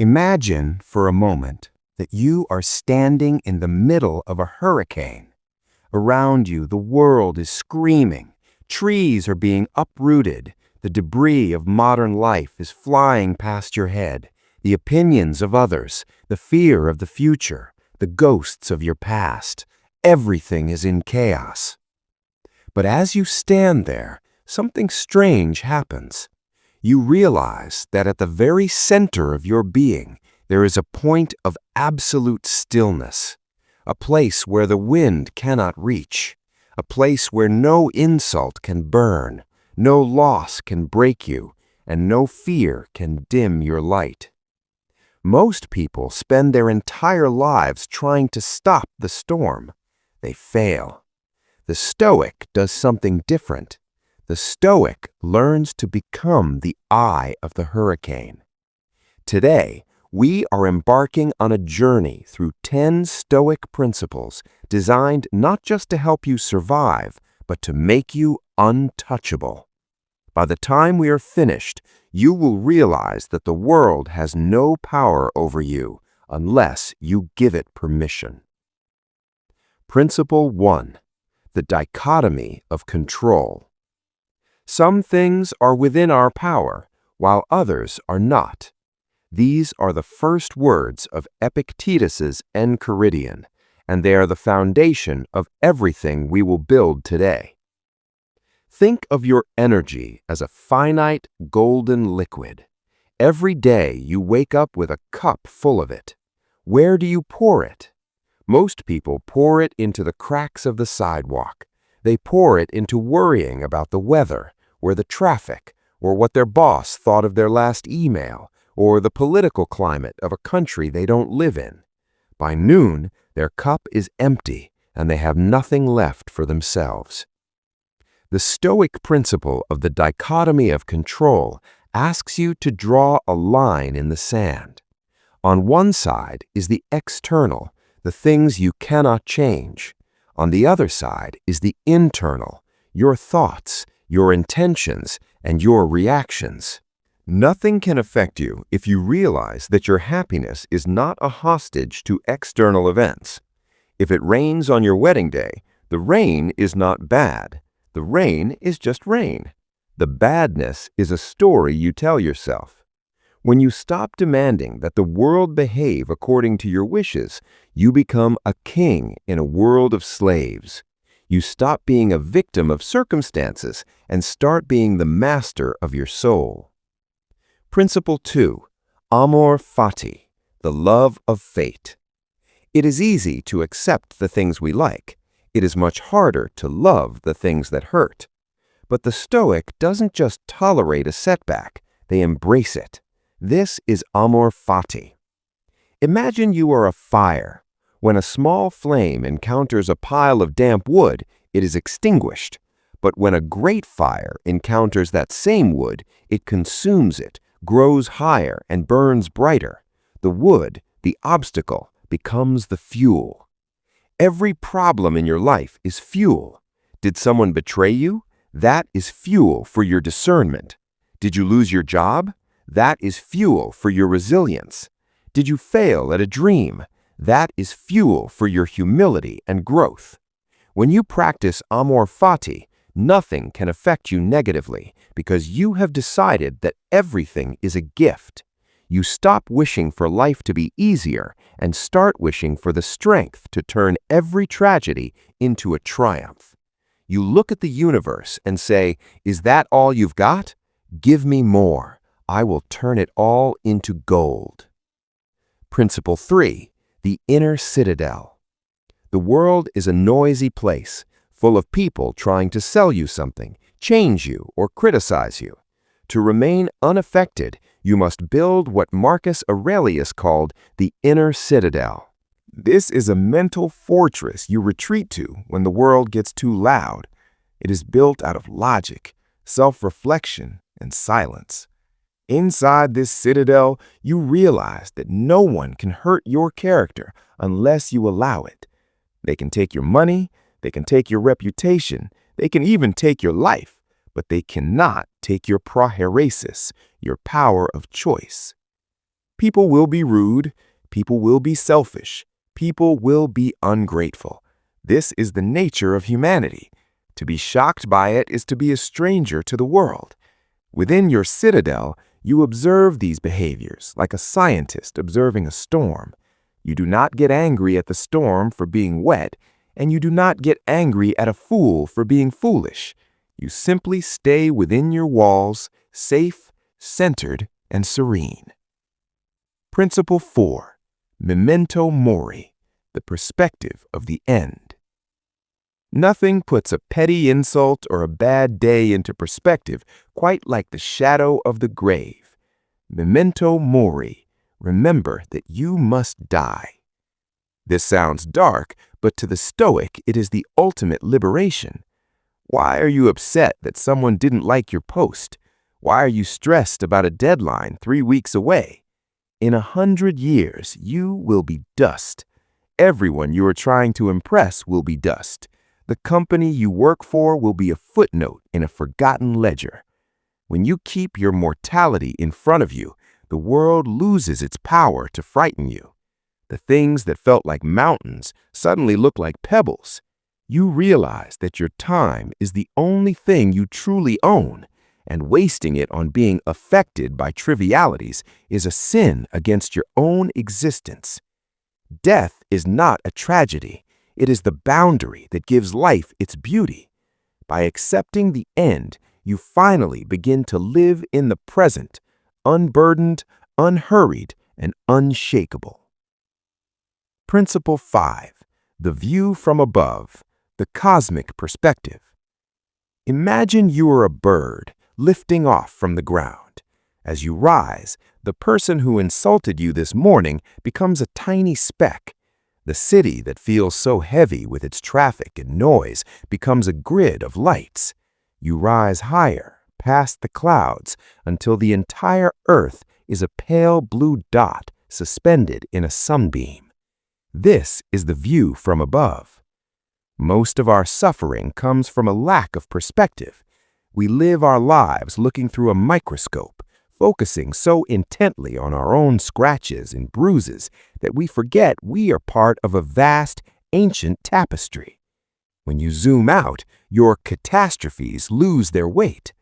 Imagine for a moment that you are standing in the middle of a hurricane. Around you, the world is screaming. Trees are being uprooted. The debris of modern life is flying past your head. The opinions of others, the fear of the future, the ghosts of your past. Everything is in chaos. But as you stand there, something strange happens. You realize that at the very center of your being, there is a point of absolute stillness, a place where the wind cannot reach, a place where no insult can burn, no loss can break you, and no fear can dim your light. Most people spend their entire lives trying to stop the storm. They fail. The Stoic does something different. The Stoic learns to become the eye of the hurricane. Today, we are embarking on a journey through 10 Stoic principles designed not just to help you survive, but to make you untouchable. By the time we are finished, you will realize that the world has no power over you unless you give it permission. Principle 1. The dichotomy of control. Some things are within our power, while others are not. These are the first words of Epictetus's Enchiridion, and they are the foundation of everything we will build today. Think of your energy as a finite golden liquid. Every day you wake up with a cup full of it. Where do you pour it? Most people pour it into the cracks of the sidewalk. They pour it into worrying about the weather, or the traffic, or what their boss thought of their last email, or the political climate of a country they don't live in. By noon, their cup is empty, and they have nothing left for themselves. The Stoic principle of the dichotomy of control asks you to draw a line in the sand. On one side is the external, the things you cannot change. On the other side is the internal, your thoughts, your intentions, and your reactions. Nothing can affect you if you realize that your happiness is not a hostage to external events. If it rains on your wedding day, the rain is not bad. The rain is just rain. The badness is a story you tell yourself. When you stop demanding that the world behave according to your wishes, you become a king in a world of slaves. You stop being a victim of circumstances and start being the master of your soul. Principle 2. Amor Fati, the love of fate. It is easy to accept the things we like. It is much harder to love the things that hurt. But the Stoic doesn't just tolerate a setback, they embrace it. This is Amor Fati. Imagine you are a fire. When a small flame encounters a pile of damp wood, it is extinguished. But when a great fire encounters that same wood, it consumes it, grows higher, and burns brighter. The wood, the obstacle, becomes the fuel. Every problem in your life is fuel. Did someone betray you? That is fuel for your discernment. Did you lose your job? That is fuel for your resilience. Did you fail at a dream? That is fuel for your humility and growth. When you practice Amor Fati, nothing can affect you negatively because you have decided that everything is a gift. You stop wishing for life to be easier and start wishing for the strength to turn every tragedy into a triumph. You look at the universe and say, "Is that all you've got? Give me more. I will turn it all into gold." Principle 3. The inner citadel. The world is a noisy place, full of people trying to sell you something, change you, or criticize you. To remain unaffected, you must build what Marcus Aurelius called the inner citadel. This is a mental fortress you retreat to when the world gets too loud. It is built out of logic, self-reflection, and silence. Inside this citadel, you realize that no one can hurt your character unless you allow it. They can take your money, they can take your reputation, they can even take your life, but they cannot take your prohairesis, your power of choice. People will be rude, people will be selfish, people will be ungrateful. This is the nature of humanity. To be shocked by it is to be a stranger to the world. Within your citadel, you observe these behaviors like a scientist observing a storm. You do not get angry at the storm for being wet, and you do not get angry at a fool for being foolish. You simply stay within your walls, safe, centered, and serene. Principle 4. Memento mori, the perspective of the end. Nothing puts a petty insult or a bad day into perspective quite like the shadow of the grave. Memento mori, remember that you must die. This sounds dark, but to the Stoic it is the ultimate liberation. Why are you upset that someone didn't like your post? Why are you stressed about a deadline 3 weeks away? In 100 years, you will be dust. Everyone you are trying to impress will be dust. The company you work for will be a footnote in a forgotten ledger. When you keep your mortality in front of you, the world loses its power to frighten you. The things that felt like mountains suddenly look like pebbles. You realize that your time is the only thing you truly own, and wasting it on being affected by trivialities is a sin against your own existence. Death is not a tragedy. It is the boundary that gives life its beauty. By accepting the end, you finally begin to live in the present, unburdened, unhurried, and unshakable. Principle 5. The view from above, the cosmic perspective. Imagine you are a bird lifting off from the ground. As you rise, the person who insulted you this morning becomes a tiny speck. The city that feels so heavy with its traffic and noise becomes a grid of lights. You rise higher, past the clouds, until the entire earth is a pale blue dot suspended in a sunbeam. This is the view from above. Most of our suffering comes from a lack of perspective. We live our lives looking through a microscope, focusing so intently on our own scratches and bruises that we forget we are part of a vast, ancient tapestry. When you zoom out, your catastrophes lose their weight.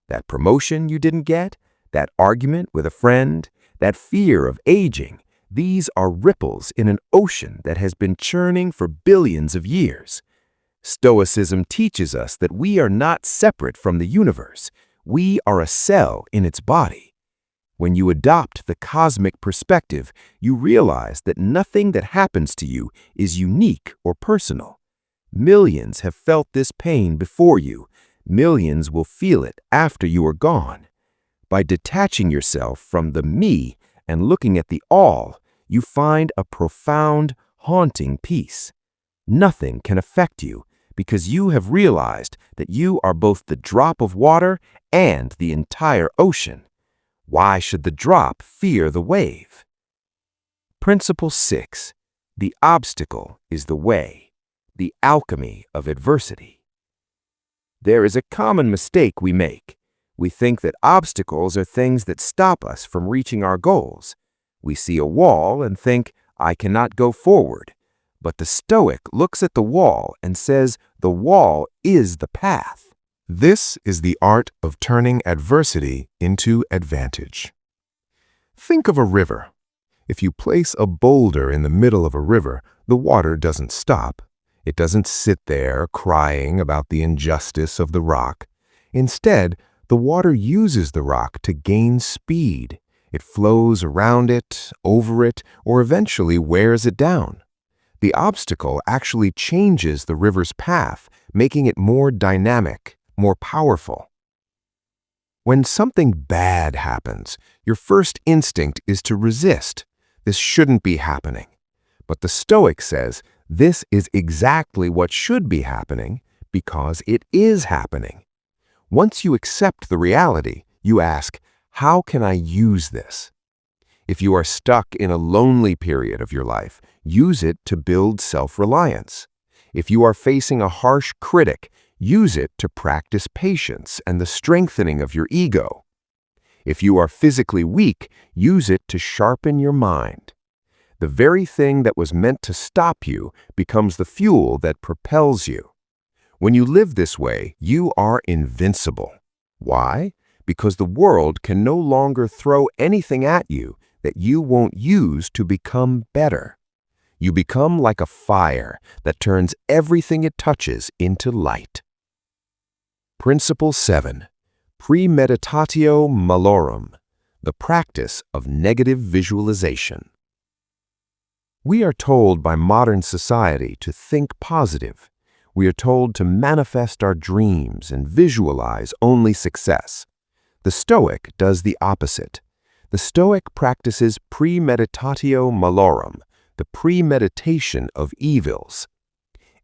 That promotion you didn't get, that argument with a friend, that fear of aging, these are ripples in an ocean that has been churning for billions of years. Stoicism teaches us that we are not separate from the universe. We are a cell in its body. When you adopt the cosmic perspective, you realize that nothing that happens to you is unique or personal. Millions have felt this pain before you. Millions will feel it after you are gone. By detaching yourself from the me and looking at the all, you find a profound, haunting peace. Nothing can affect you because you have realized that you are both the drop of water and the entire ocean. Why should the drop fear the wave? Principle 6. The obstacle is the way, the alchemy of adversity. There is a common mistake we make. We think that obstacles are things that stop us from reaching our goals. We see a wall and think, I cannot go forward. But the Stoic looks at the wall and says, the wall is the path. This is the art of turning adversity into advantage. Think of a river. If you place a boulder in the middle of a river, the water doesn't stop. It doesn't sit there crying about the injustice of the rock. Instead, the water uses the rock to gain speed. It flows around it, over it, or eventually wears it down. The obstacle actually changes the river's path, making it more dynamic, more powerful. When something bad happens, your first instinct is to resist. This shouldn't be happening. But the Stoic says this is exactly what should be happening because it is happening. Once you accept the reality, you ask, how can I use this? If you are stuck in a lonely period of your life, use it to build self-reliance. If you are facing a harsh critic, use it to practice patience and the strengthening of your ego. If you are physically weak, use it to sharpen your mind. The very thing that was meant to stop you becomes the fuel that propels you. When you live this way, you are invincible. Why? Because the world can no longer throw anything at you that you won't use to become better. You become like a fire that turns everything it touches into light. Principle 7. Premeditatio malorum, the practice of negative visualization. We are told by modern society to think positive. We are told to manifest our dreams and visualize only success. The Stoic does the opposite. The Stoic practices premeditatio malorum, the premeditation of evils.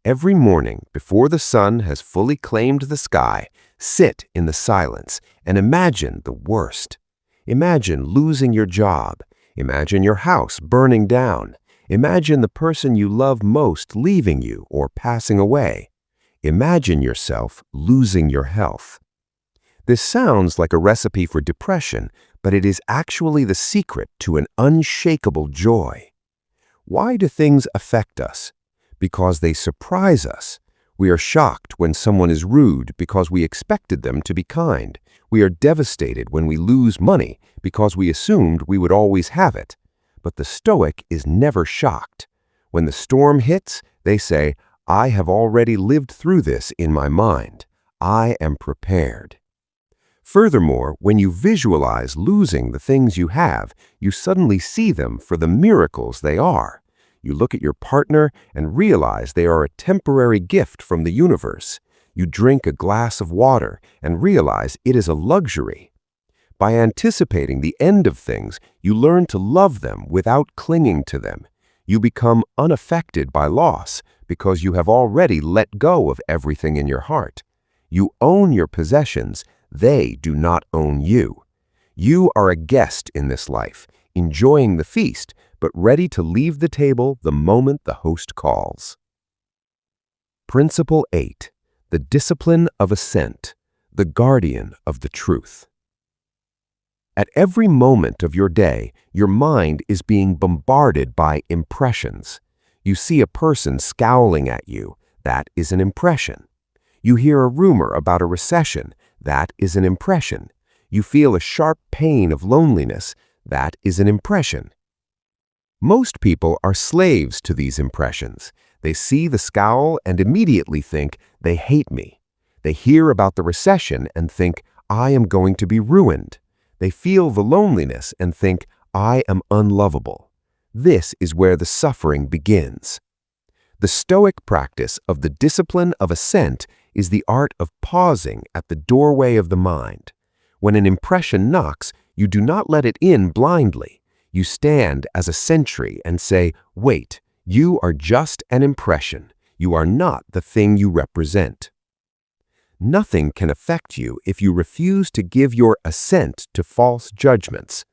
Every morning, before the sun has fully claimed the sky, sit in the silence and imagine the worst. Imagine losing your job. Imagine your house burning down. Imagine the person you love most leaving you or passing away. Imagine yourself losing your health. This sounds like a recipe for depression, but it is actually the secret to an unshakable joy. Why do things affect us? Because they surprise us. We are shocked when someone is rude because we expected them to be kind. We are devastated when we lose money because we assumed we would always have it. But the Stoic is never shocked. When the storm hits, they say, "I have already lived through this in my mind. I am prepared." Furthermore, when you visualize losing the things you have, you suddenly see them for the miracles they are. You look at your partner and realize they are a temporary gift from the universe. You drink a glass of water and realize it is a luxury. By anticipating the end of things, you learn to love them without clinging to them. You become unaffected by loss because you have already let go of everything in your heart. You own your possessions. They do not own you. You are a guest in this life, enjoying the feast, but ready to leave the table the moment the host calls. Principle 8. The discipline of assent, the guardian of the truth. At every moment of your day, your mind is being bombarded by impressions. You see a person scowling at you. That is an impression. You hear a rumor about a recession. That is an impression. You feel a sharp pain of loneliness. That is an impression. Most people are slaves to these impressions. They see the scowl and immediately think, they hate me. They hear about the recession and think, I am going to be ruined. They feel the loneliness and think, I am unlovable. This is where the suffering begins. The Stoic practice of the discipline of assent is the art of pausing at the doorway of the mind. When an impression knocks, you do not let it in blindly. You stand as a sentry and say, wait, you are just an impression. You are not the thing you represent. Nothing can affect you if you refuse to give your assent to false judgments.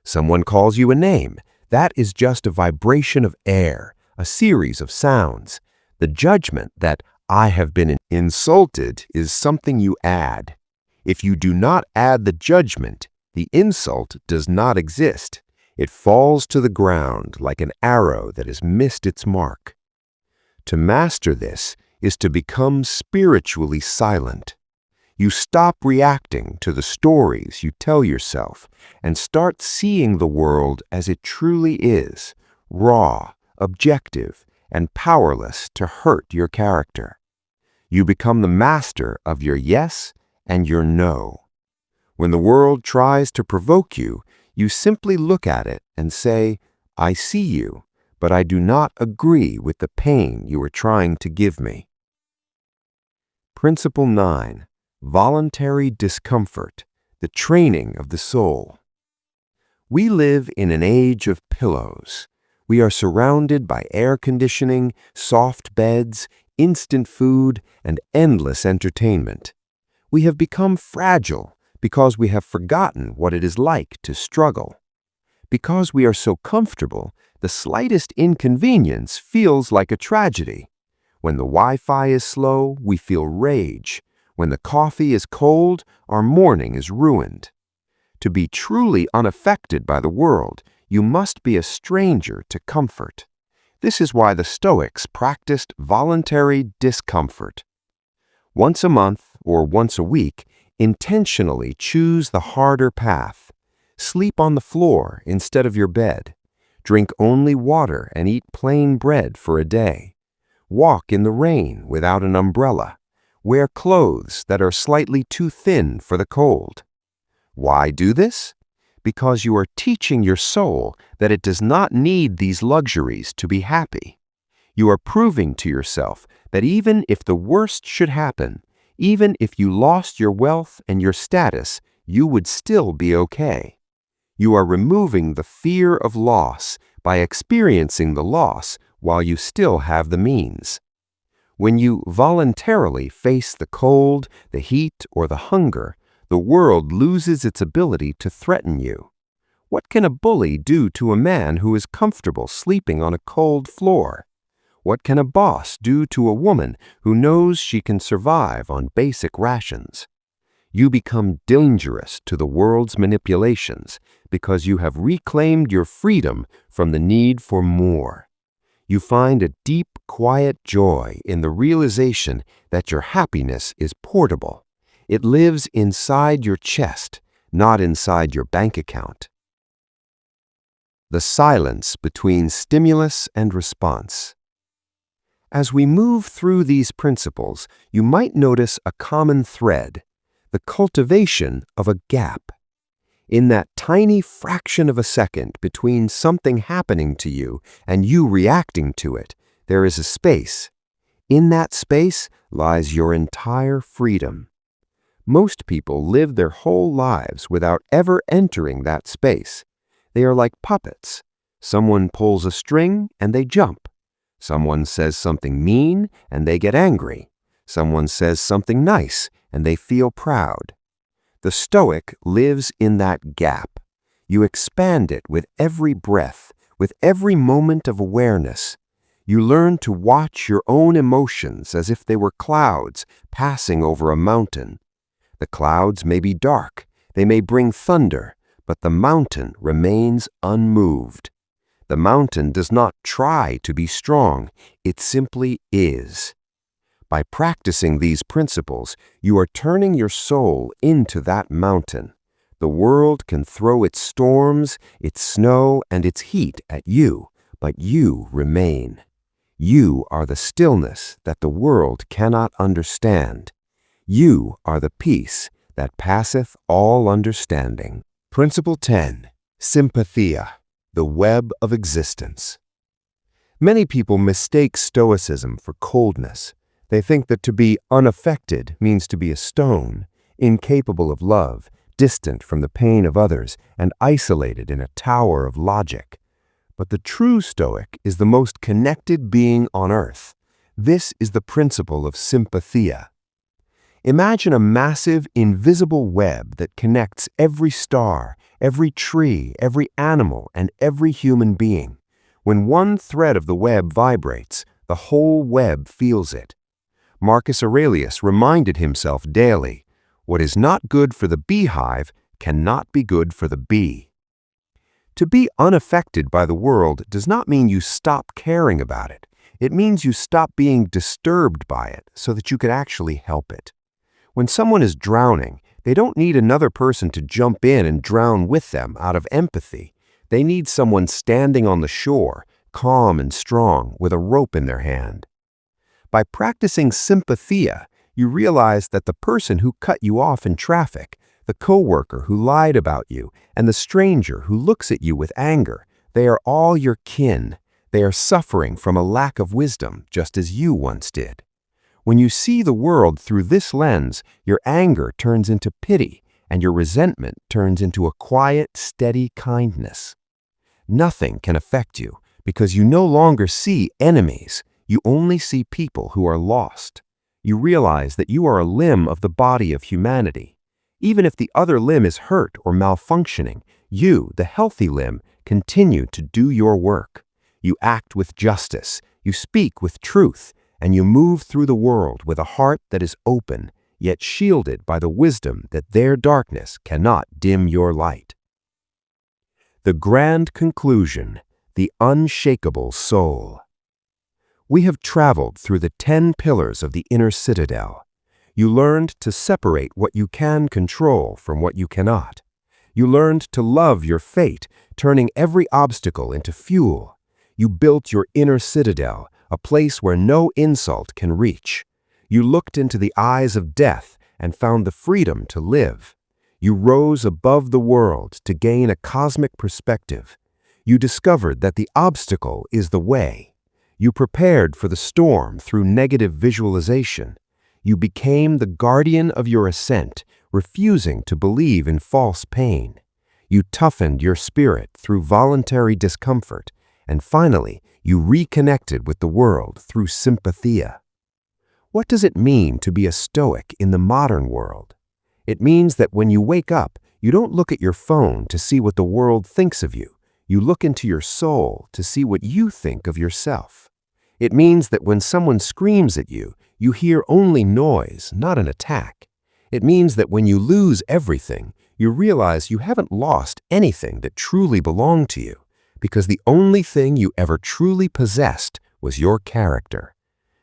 Someone calls you a name. That is just a vibration of air, a series of sounds. The judgment that I have been insulted is something you add. If you do not add the judgment, the insult does not exist. It falls to the ground like an arrow that has missed its mark. To master this is to become spiritually silent. You stop reacting to the stories you tell yourself and start seeing the world as it truly is, raw, objective, and powerless to hurt your character. You become the master of your yes and your no. When the world tries to provoke you, you simply look at it and say, I see you, but I do not agree with the pain you are trying to give me. Principle 9. Voluntary discomfort, the training of the soul. We live in an age of pillows. We are surrounded by air conditioning, soft beds, instant food, and endless entertainment. We have become fragile because we have forgotten what it is like to struggle. Because we are so comfortable, the slightest inconvenience feels like a tragedy. When the Wi-Fi is slow, we feel rage. When the coffee is cold, our morning is ruined. To be truly unaffected by the world, you must be a stranger to comfort. This is why the Stoics practiced voluntary discomfort. Once a month or once a week, intentionally choose the harder path. Sleep on the floor instead of your bed. Drink only water and eat plain bread for a day. Walk in the rain without an umbrella. Wear clothes that are slightly too thin for the cold. Why do this? Because you are teaching your soul that it does not need these luxuries to be happy. You are proving to yourself that even if the worst should happen, even if you lost your wealth and your status, you would still be okay. You are removing the fear of loss by experiencing the loss while you still have the means. When you voluntarily face the cold, the heat, or the hunger, the world loses its ability to threaten you. What can a bully do to a man who is comfortable sleeping on a cold floor? What can a boss do to a woman who knows she can survive on basic rations? You become dangerous to the world's manipulations because you have reclaimed your freedom from the need for more. You find a deep, quiet joy in the realization that your happiness is portable. It lives inside your chest, not inside your bank account. The silence between stimulus and response. As we move through these principles, you might notice a common thread, the cultivation of a gap. In that tiny fraction of a second between something happening to you and you reacting to it, there is a space. In that space lies your entire freedom. Most people live their whole lives without ever entering that space. They are like puppets. Someone pulls a string and they jump. Someone says something mean and they get angry. Someone says something nice and they feel proud. The Stoic lives in that gap. You expand it with every breath, with every moment of awareness. You learn to watch your own emotions as if they were clouds passing over a mountain. The clouds may be dark, they may bring thunder, but the mountain remains unmoved. The mountain does not try to be strong, it simply is. By practicing these principles, you are turning your soul into that mountain. The world can throw its storms, its snow, and its heat at you, but you remain. You are the stillness that the world cannot understand. You are the peace that passeth all understanding. Principle 10. Sympathia, the web of existence. Many people mistake Stoicism for coldness. They think that to be unaffected means to be a stone, incapable of love, distant from the pain of others, and isolated in a tower of logic. But the true Stoic is the most connected being on earth. This is the principle of sympathia. Imagine a massive, invisible web that connects every star, every tree, every animal, and every human being. When one thread of the web vibrates, the whole web feels it. Marcus Aurelius reminded himself daily, "What is not good for the beehive cannot be good for the bee." To be unaffected by the world does not mean you stop caring about it. It means you stop being disturbed by it so that you can actually help it. When someone is drowning, they don't need another person to jump in and drown with them out of empathy. They need someone standing on the shore, calm and strong, with a rope in their hand. By practicing sympathia, you realize that the person who cut you off in traffic, the coworker who lied about you, and the stranger who looks at you with anger, they are all your kin. They are suffering from a lack of wisdom, just as you once did. When you see the world through this lens, your anger turns into pity, and your resentment turns into a quiet, steady kindness. Nothing can affect you because you no longer see enemies. You only see people who are lost. You realize that you are a limb of the body of humanity. Even if the other limb is hurt or malfunctioning, you, the healthy limb, continue to do your work. You act with justice, you speak with truth, and you move through the world with a heart that is open, yet shielded by the wisdom that their darkness cannot dim your light. The grand conclusion, the unshakable soul. We have traveled through the 10 pillars of the inner citadel. You learned to separate what you can control from what you cannot. You learned to love your fate, turning every obstacle into fuel. You built your inner citadel, a place where no insult can reach. You looked into the eyes of death and found the freedom to live. You rose above the world to gain a cosmic perspective. You discovered that the obstacle is the way. You prepared for the storm through negative visualization. You became the guardian of your ascent, refusing to believe in false pain. You toughened your spirit through voluntary discomfort, and finally, you reconnected with the world through sympathia. What does it mean to be a Stoic in the modern world? It means that when you wake up, you don't look at your phone to see what the world thinks of you. You look into your soul to see what you think of yourself. It means that when someone screams at you, you hear only noise, not an attack. It means that when you lose everything, you realize you haven't lost anything that truly belonged to you, because the only thing you ever truly possessed was your character.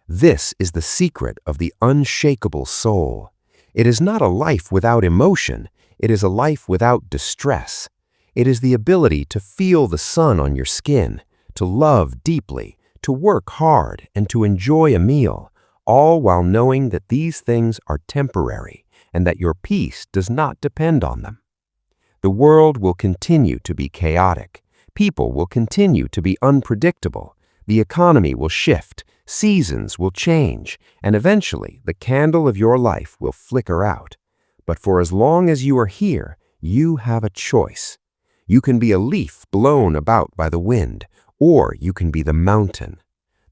This is the secret of the unshakable soul. It is not a life without emotion. It is a life without distress. It is the ability to feel the sun on your skin, to love deeply, to work hard, and to enjoy a meal, all while knowing that these things are temporary and that your peace does not depend on them. The world will continue to be chaotic. People will continue to be unpredictable. The economy will shift. Seasons will change, and eventually the candle of your life will flicker out. But for as long as you are here, you have a choice. You can be a leaf blown about by the wind, or you can be the mountain.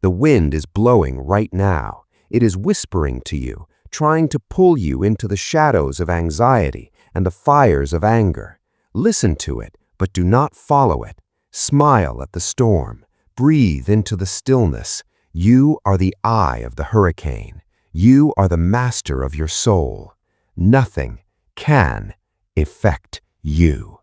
The wind is blowing right now. It is whispering to you, trying to pull you into the shadows of anxiety and the fires of anger. Listen to it, but do not follow it. Smile at the storm. Breathe into the stillness. You are the eye of the hurricane. You are the master of your soul. Nothing can affect you.